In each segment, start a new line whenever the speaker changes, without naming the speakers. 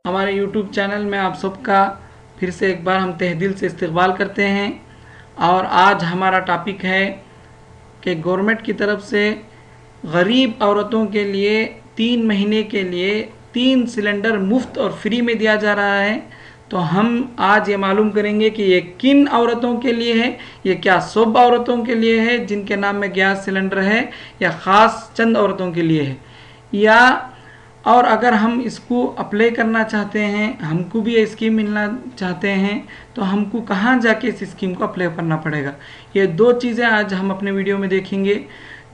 हमारे YouTube channel में आप सबका फिर से एक बार हम तहे दिल से इस्तकबाल करते हैं। और आज हमारा टॉपिक है कि गवर्नमेंट की तरफ से गरीब औरतों के लिए 3 महीने के लिए 3 सिलेंडर मुफ्त और फ्री में दिया जा रहा है। तो हम आज ये मालूम करेंगे कि ये किन औरतों के लिए है, ये क्या सब औरतों के लिए है जिनके नाम में गैस सिलेंडर है, या ख़ास चंद औरतों के लिए है, या और अगर हम इसको अप्लाई करना चाहते हैं, हमको भी ये स्कीम मिलना चाहते हैं, तो हमको कहाँ जाके इस स्कीम को अप्लाई करना पड़ेगा। ये 2 चीज़ें आज हम अपने वीडियो में देखेंगे।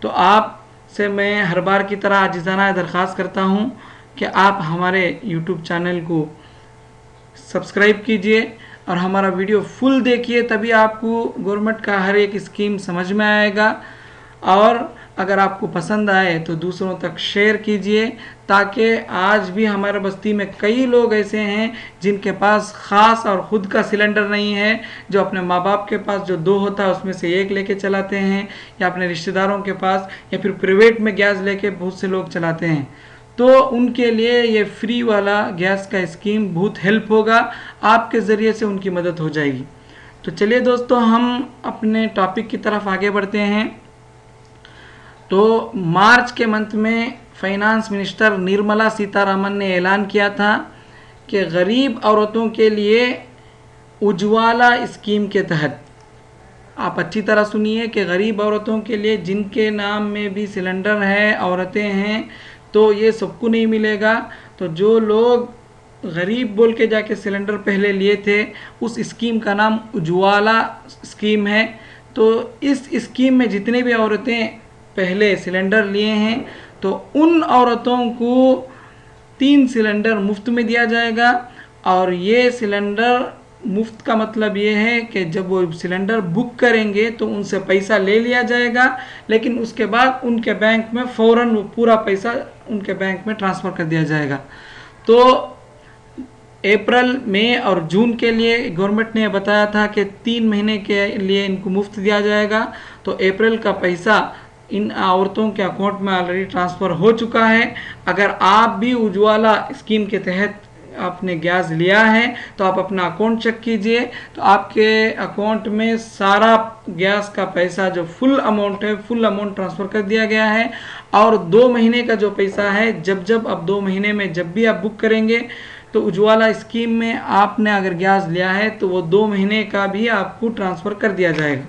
तो आप से मैं हर बार की तरह आजिज़ाना दरख्वास्त करता हूँ कि आप हमारे YouTube चैनल को सब्सक्राइब कीजिए और हमारा वीडियो फुल देखिए, तभी आपको गवर्नमेंट का हर एक स्कीम समझ में आएगा। और अगर आपको पसंद आए तो दूसरों तक शेयर कीजिए, ताकि आज भी हमारे बस्ती में कई लोग ऐसे हैं जिनके पास ख़ास और ख़ुद का सिलेंडर नहीं है, जो अपने माँ बाप के पास जो 2 होता है उसमें से 1 लेके चलाते हैं, या अपने रिश्तेदारों के पास, या फिर प्राइवेट में गैस लेके बहुत से लोग चलाते हैं। तो उनके लिए ये फ्री वाला गैस का स्कीम बहुत हेल्प होगा, आपके ज़रिए से उनकी मदद हो जाएगी। तो चलिए दोस्तों, हम अपने टॉपिक की तरफ आगे बढ़ते हैं। तो मार्च के मंथ में फाइनेंस मिनिस्टर निर्मला सीतारमन ने ऐलान किया था कि गरीब औरतों के लिए उज्ज्वला स्कीम के तहत, आप अच्छी तरह सुनिए, कि गरीब औरतों के लिए जिनके नाम में भी सिलेंडर है, औरतें हैं, तो ये सबको नहीं मिलेगा। तो जो लोग गरीब बोल के जाके सिलेंडर पहले लिए थे, उस स्कीम का नाम उज्ज्वला स्कीम है। तो इस स्कीम में जितने भी औरतें पहले सिलेंडर लिए हैं, तो उन औरतों को 3 सिलेंडर मुफ्त में दिया जाएगा। और ये सिलेंडर मुफ्त का मतलब ये है कि जब वो सिलेंडर बुक करेंगे तो उनसे पैसा ले लिया जाएगा, लेकिन उसके बाद उनके बैंक में फ़ौरन वो पूरा पैसा उनके बैंक में ट्रांसफ़र कर दिया जाएगा। तो अप्रैल, मई और जून के लिए गवर्नमेंट ने बताया था कि 3 महीने के लिए इनको मुफ्त दिया जाएगा। तो अप्रैल का पैसा इन औरतों के अकाउंट में ऑलरेडी ट्रांसफ़र हो चुका है। अगर आप भी उज्ज्वला स्कीम के तहत आपने गैस लिया है तो आप अपना अकाउंट चेक कीजिए, तो आपके अकाउंट में सारा गैस का पैसा जो फुल अमाउंट है, फुल अमाउंट ट्रांसफ़र कर दिया गया है। और 2 महीने का जो पैसा है, जब आप 2 महीने में जब भी आप बुक करेंगे, तो उज्ज्वला स्कीम में आपने अगर गैस लिया है तो वो 2 महीने का भी आपको ट्रांसफ़र कर दिया जाएगा।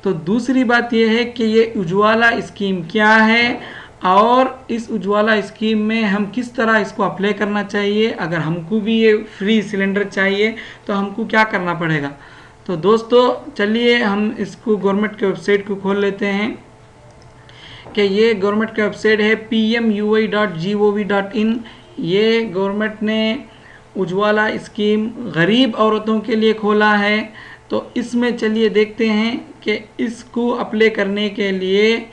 तो दूसरी बात यह है कि ये उज्ज्वला स्कीम क्या है, और इस उज्ज्वला स्कीम में हम किस तरह इसको अप्लाई करना चाहिए। अगर हमको भी ये फ्री सिलेंडर चाहिए तो हमको क्या करना पड़ेगा। तो दोस्तों चलिए हम इसको गवर्नमेंट के वेबसाइट को खोल लेते हैं, कि ये गवर्नमेंट का वेबसाइट है pmui.gov.in। ये गवर्नमेंट ने उज्ज्वला स्कीम गरीब औरतों के लिए खोला है। तो इसमें चलिए देखते हैं कि इसको अप्लाई करने के लिए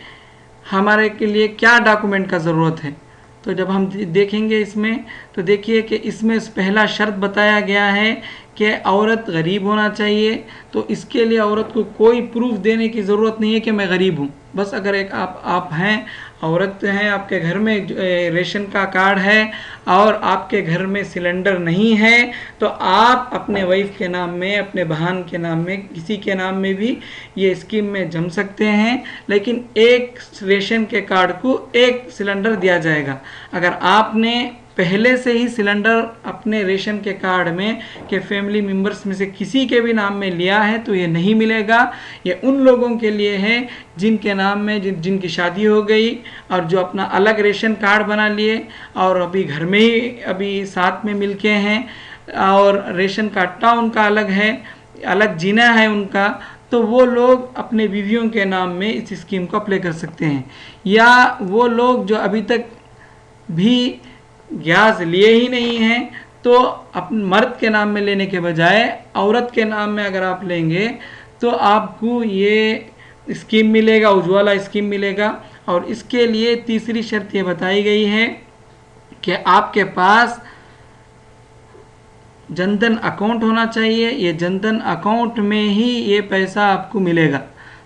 हमारे के लिए क्या डॉक्यूमेंट का ज़रूरत है। तो जब हम देखेंगे इसमें, तो देखिए कि इसमें पहला शर्त बताया गया है कि औरत गरीब होना चाहिए। तो इसके लिए औरत को कोई प्रूफ देने की ज़रूरत नहीं है कि मैं गरीब हूँ। बस अगर एक आप हैं, औरत हैं, आपके घर में रेशन का कार्ड है और आपके घर में सिलेंडर नहीं है, तो आप अपने वाइफ के नाम में, अपने बहन के नाम में, किसी के नाम में भी ये स्कीम में जम सकते हैं। लेकिन एक रेशन के कार्ड को 1 सिलेंडर दिया जाएगा। अगर आपने पहले से ही सिलेंडर अपने रेशन के कार्ड में के फैमिली मेम्बर्स में से किसी के भी नाम में लिया है तो ये नहीं मिलेगा। ये उन लोगों के लिए है जिनके नाम में जिनकी शादी हो गई और जो अपना अलग रेशन कार्ड बना लिए और अभी घर में ही अभी साथ में मिलके हैं, और रेशन का अट्टा उनका अलग है, अलग जीना है उनका, तो वो लोग अपने बीवियों के नाम में इस स्कीम को अप्लाई कर सकते हैं। या वो लोग जो अभी तक भी गैस लिए ही नहीं हैं, तो अपने मर्द के नाम में लेने के बजाय औरत के नाम में अगर आप लेंगे तो आपको ये स्कीम मिलेगा, उज्ज्वला स्कीम मिलेगा। और इसके लिए तीसरी शर्त ये बताई गई है कि आपके पास जनधन अकाउंट होना चाहिए। ये जनधन अकाउंट में ही ये पैसा आपको मिलेगा।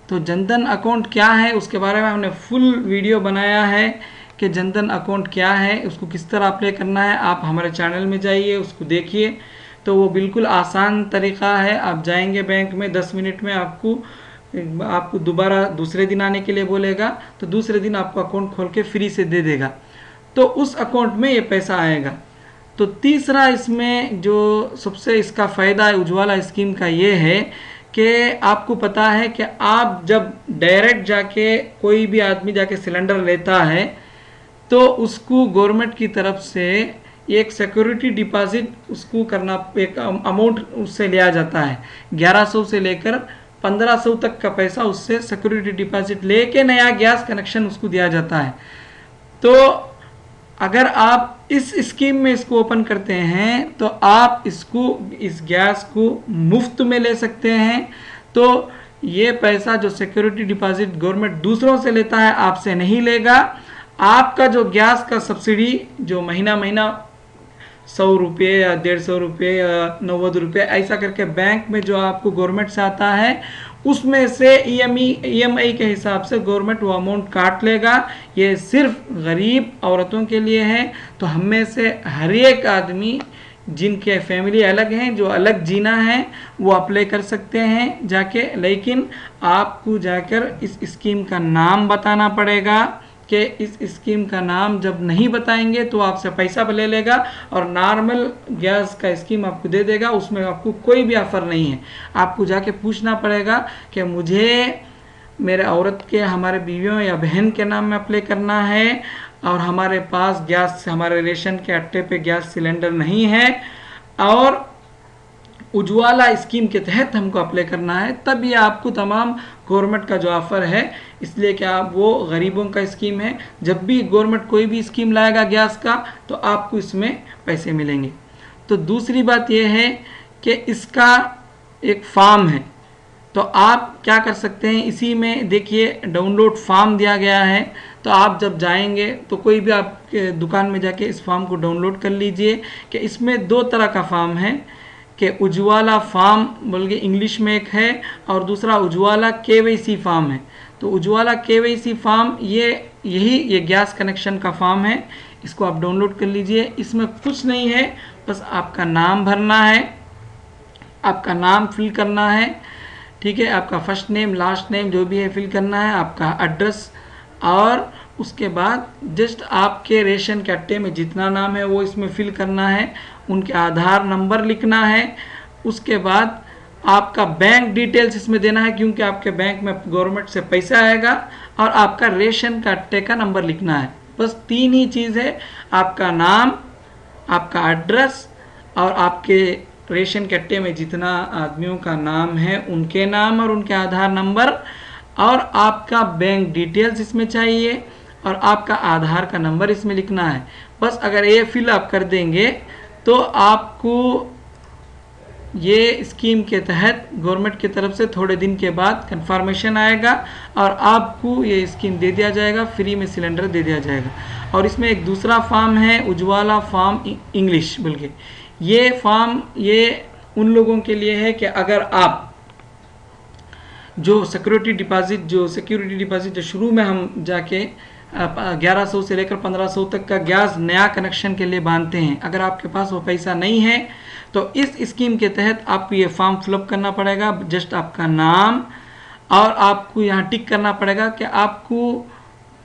तो जनधन अकाउंट क्या है उसके बारे में हमने फुल वीडियो बनाया है कि जनधन अकाउंट क्या है, उसको किस तरह अप्लाई करना है, आप हमारे चैनल में जाइए, उसको देखिए। तो वो बिल्कुल आसान तरीक़ा है। आप जाएंगे बैंक में, 10 मिनट में आपको दोबारा दूसरे दिन आने के लिए बोलेगा, तो दूसरे दिन आपको अकाउंट खोल के फ्री से दे देगा, तो उस अकाउंट में ये पैसा आएगा। तो तीसरा इसमें जो सबसे इसका फ़ायदा है उज्ज्वला स्कीम का ये है कि आपको पता है कि आप जब डायरेक्ट जाके कोई भी आदमी जाके सिलेंडर लेता है तो उसको गवर्नमेंट की तरफ से एक सिक्योरिटी डिपॉजिट उसको करना, एक अमाउंट उससे लिया जाता है। 1100 से लेकर 1500 तक का पैसा उससे सिक्योरिटी डिपॉजिट लेके नया गैस कनेक्शन उसको दिया जाता है। तो अगर आप इस स्कीम में इसको ओपन करते हैं तो आप इस गैस को मुफ्त में ले सकते हैं। तो ये पैसा जो सिक्योरिटी डिपॉजिट गवर्नमेंट दूसरों से लेता है आपसे नहीं लेगा। आपका जो गैस का सब्सिडी जो महीना महीना 100 रुपये या 150 रुपये या 90 रुपये ऐसा करके बैंक में जो आपको गवर्नमेंट से आता है, उसमें से EMI के हिसाब से गवर्नमेंट वो अमाउंट काट लेगा। ये सिर्फ गरीब औरतों के लिए है। तो हम में से हर एक आदमी जिनके फैमिली अलग हैं, जो अलग जीना है, वो अप्लाई कर सकते हैं जाके। लेकिन आपको जाकर इस स्कीम का नाम बताना पड़ेगा कि इस स्कीम का नाम जब नहीं बताएंगे तो आपसे पैसा ले लेगा और नॉर्मल गैस का स्कीम आपको दे देगा। उसमें आपको कोई भी ऑफ़र नहीं है। आपको जाके पूछना पड़ेगा कि मुझे मेरे औरत के, हमारे बीवियों या बहन के नाम में अप्लाई करना है और हमारे पास गैस, हमारे रेशन के अट्टे पे गैस सिलेंडर नहीं है और उज्ज्वला स्कीम के तहत हमको अप्लाई करना है, तब ये आपको तमाम गवर्नमेंट का जो ऑफ़र है, इसलिए कि आप वो गरीबों का स्कीम है। जब भी गवर्नमेंट कोई भी स्कीम लाएगा गैस का तो आपको इसमें पैसे मिलेंगे। तो दूसरी बात ये है कि इसका एक फॉर्म है, तो आप क्या कर सकते हैं, इसी में देखिए डाउनलोड फॉर्म दिया गया है। तो आप जब जाएंगे तो कोई भी आपके दुकान में जाके इस फॉर्म को डाउनलोड कर लीजिए कि इसमें 2 तरह का फॉर्म है कि उज्ज्वला फॉर्म बोल के इंग्लिश में एक है और दूसरा उज्ज्वला KYC फॉर्म है। तो उज्ज्वला KYC फॉर्म ये गैस कनेक्शन का फॉर्म है। इसको आप डाउनलोड कर लीजिए। इसमें कुछ नहीं है, बस आपका नाम भरना है, आपका नाम फिल करना है, ठीक है, आपका फर्स्ट नेम लास्ट नेम जो भी है फिल करना है, आपका एड्रेस, और उसके बाद जस्ट आपके रेशन के अट्टे में जितना नाम है वो इसमें फिल करना है, उनके आधार नंबर लिखना है। उसके बाद आपका बैंक डिटेल्स इसमें देना है क्योंकि आपके बैंक में गवर्नमेंट से पैसा आएगा, और आपका रेशन का अट्टे का नंबर लिखना है। बस 3 ही चीज़ है, आपका नाम, आपका एड्रेस और आपके रेशन के अट्टे में जितना आदमियों का नाम है उनके नाम और उनके आधार नंबर, और आपका बैंक डिटेल्स इसमें चाहिए और आपका आधार का नंबर इसमें लिखना है। बस अगर ये फिल आप कर देंगे तो आपको ये स्कीम के तहत गवर्नमेंट की तरफ से थोड़े दिन के बाद कंफर्मेशन आएगा और आपको ये स्कीम दे दिया जाएगा, फ्री में सिलेंडर दे दिया जाएगा। और इसमें एक दूसरा फॉर्म है उज्ज्वला फॉर्म इंग्लिश बोल के। ये फॉर्म ये उन लोगों के लिए है कि अगर आप जो सिक्योरिटी डिपॉजिट जो शुरू में हम जाके 1100 से लेकर 1500 तक का गैस नया कनेक्शन के लिए बांधते हैं, अगर आपके पास वो पैसा नहीं है तो इस स्कीम के तहत आपको ये फॉर्म फिलअप करना पड़ेगा। जस्ट आपका नाम और आपको यहाँ टिक करना पड़ेगा कि आपको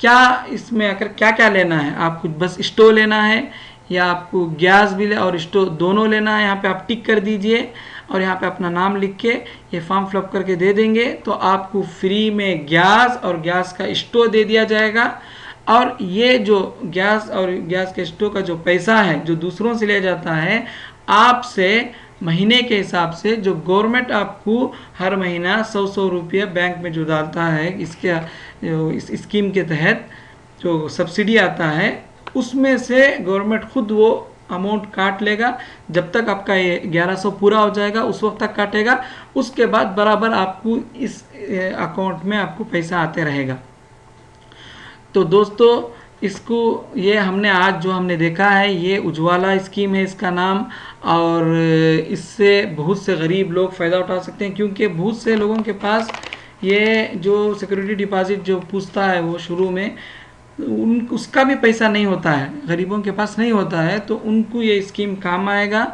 क्या इसमें आकर क्या क्या लेना है। आपको बस स्टोव लेना है या आपको गैस भी और स्टोव दोनों लेना है। यहाँ पे आप टिक कर दीजिए और यहाँ पे अपना नाम लिख के ये फॉर्म फिलअप करके दे देंगे तो आपको फ्री में गैस और गैस का स्टोव दे दिया जाएगा। और ये जो गैस और गैस के स्टोव का जो पैसा है जो दूसरों से लिया जाता है, आपसे महीने के हिसाब से जो गवर्नमेंट आपको हर महीना 100 रुपये बैंक में जो डालता है इस स्कीम के तहत जो सब्सिडी आता है, उसमें से गवर्नमेंट खुद वो अमाउंट काट लेगा। जब तक आपका ये 1100 पूरा हो जाएगा उस वक्त तक काटेगा, उसके बाद बराबर आपको इस अकाउंट में आपको पैसा आते रहेगा। तो दोस्तों इसको ये हमने देखा है, ये उज्ज्वला स्कीम है इसका नाम, और इससे बहुत से गरीब लोग फ़ायदा उठा सकते हैं क्योंकि बहुत से लोगों के पास ये जो सिक्योरिटी डिपॉजिट जो पूछता है वो शुरू में उसका भी पैसा नहीं होता है, गरीबों के पास नहीं होता है, तो उनको ये स्कीम काम आएगा,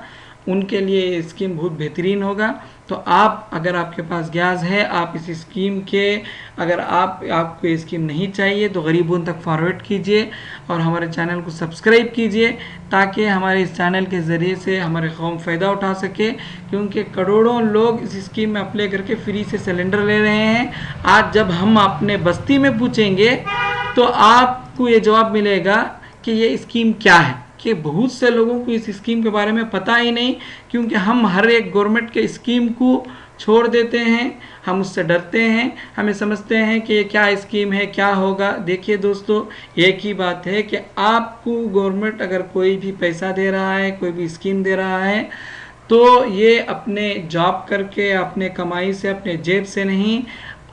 उनके लिए ये स्कीम बहुत बेहतरीन होगा। तो आप, अगर आपके पास गैस है, आप इस स्कीम के, अगर आपको ये स्कीम नहीं चाहिए तो गरीबों तक फॉरवर्ड कीजिए और हमारे चैनल को सब्सक्राइब कीजिए, ताकि हमारे इस चैनल के ज़रिए से हमारे कौम फ़ायदा उठा सके, क्योंकि करोड़ों लोग इस स्कीम में अप्लाई करके फ्री से सिलेंडर ले रहे हैं। आज जब हम अपने बस्ती में पूछेंगे तो आपको ये जवाब मिलेगा कि ये स्कीम क्या है, कि बहुत से लोगों को इस स्कीम के बारे में पता ही नहीं, क्योंकि हम हर एक गवर्नमेंट के स्कीम को छोड़ देते हैं, हम उससे डरते हैं, हमें समझते हैं कि ये क्या स्कीम है, क्या होगा। देखिए दोस्तों, एक ही बात है कि आपको गवर्नमेंट अगर कोई भी पैसा दे रहा है, कोई भी स्कीम दे रहा है, तो ये अपने जॉब करके, अपने कमाई से, अपने जेब से नहीं,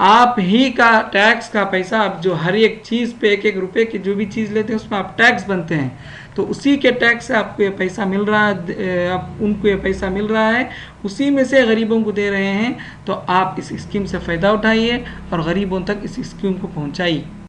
आप ही का टैक्स का पैसा, आप जो हर एक चीज़ पे 1-1 रुपए की जो भी चीज़ लेते हैं उसमें आप टैक्स बनते हैं, तो उसी के टैक्स से आपको ये पैसा मिल रहा है, आप उनको ये पैसा मिल रहा है, उसी में से गरीबों को दे रहे हैं। तो आप इस स्कीम से फ़ायदा उठाइए और गरीबों तक इस स्कीम को पहुंचाइए।